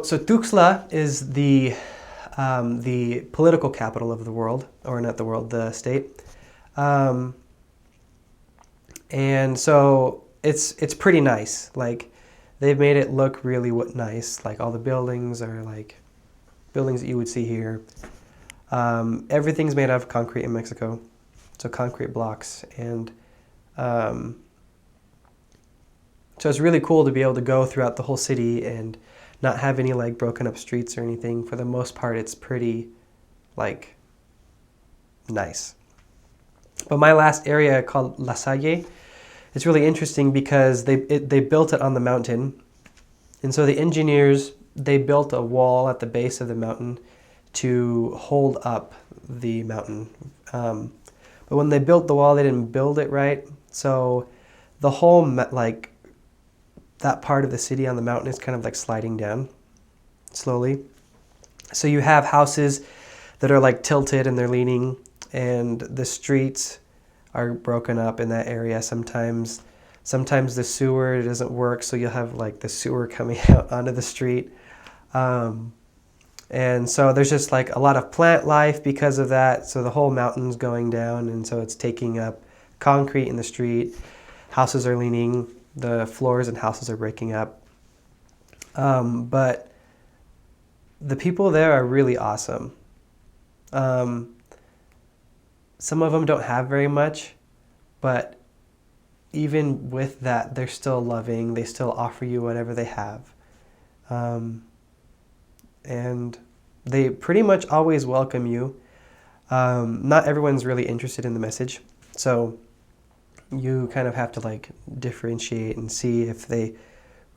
So Tuxtla is the political capital of the world, or not the world, the state. Um, and so it's pretty nice. Like they've made it look really nice. Like all the buildings are like buildings that you would see here. Everything's made out of concrete in Mexico, so concrete blocks, and um, so it's really cool to be able to go throughout the whole city and not have any like broken up streets or anything. For the most part, it's pretty like nice. But my last area called La Salle, it's really interesting because they built it on the mountain, and so the engineers, they built a wall at the base of the mountain to hold up the mountain. But when they built the wall, they didn't build it right. So the whole like that part of the city on the mountain is kind of like sliding down slowly. So you have houses that are like tilted and they're leaning, and the streets are broken up in that area. Sometimes the sewer doesn't work, so you'll have like the sewer coming out onto the street. And so there's just like a lot of plant life because of that. So the whole mountain's going down, and so it's taking up concrete in the street. Houses are leaning, the floors and houses are breaking up. But the people there are really awesome. Some of them don't have very much, but even with that, they're still loving. They still offer you whatever they have. And they pretty much always welcome you. Not everyone's really interested in the message, so you kind of have to like differentiate and see if they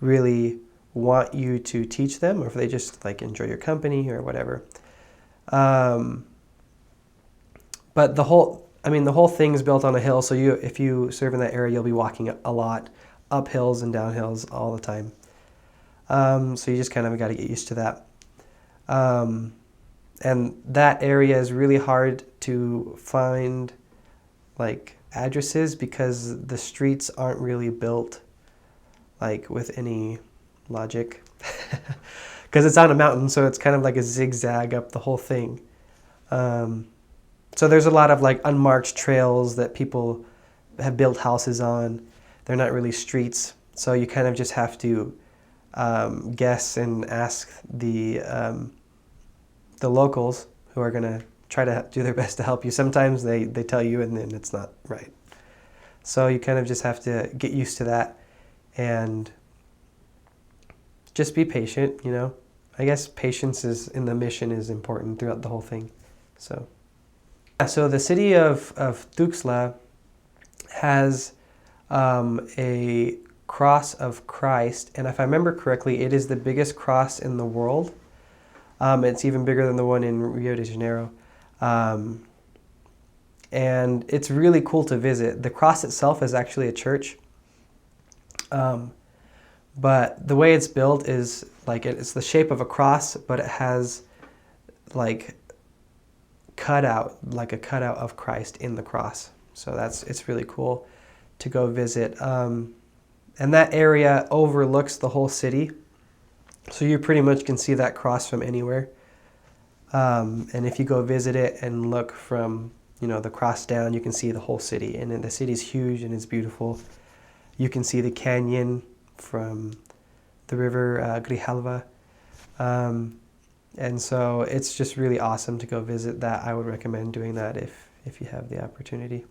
really want you to teach them or if they just like enjoy your company or whatever. But the whole thing is built on a hill, so if you serve in that area, you'll be walking a lot, up hills and down hills all the time. So you just kind of got to get used to that. And that area is really hard to find like addresses because the streets aren't really built like with any logic because it's on a mountain, so it's kind of like a zigzag up the whole thing. So there's a lot of like unmarked trails that people have built houses on. They're not really streets, so you kind of just have to guess and ask the locals who are going to try to do their best to help you. Sometimes they tell you and then it's not right. So you kind of just have to get used to that and just be patient, you know. I guess patience is in the mission is important throughout the whole thing. So the city of Tuxtla has a cross of Christ, and if I remember correctly, it is the biggest cross in the world. It's even bigger than the one in Rio de Janeiro. And it's really cool to visit. The cross itself is actually a church. But the way it's built is like it's the shape of a cross, but it has like a cutout of Christ in the cross. So it's really cool to go visit. And that area overlooks the whole city. So you pretty much can see that cross from anywhere. And if you go visit it and look from, the cross down, you can see the whole city. And then the city's huge and it's beautiful. You can see the canyon from the river Grijalva. And so it's just really awesome to go visit that. I would recommend doing that if you have the opportunity.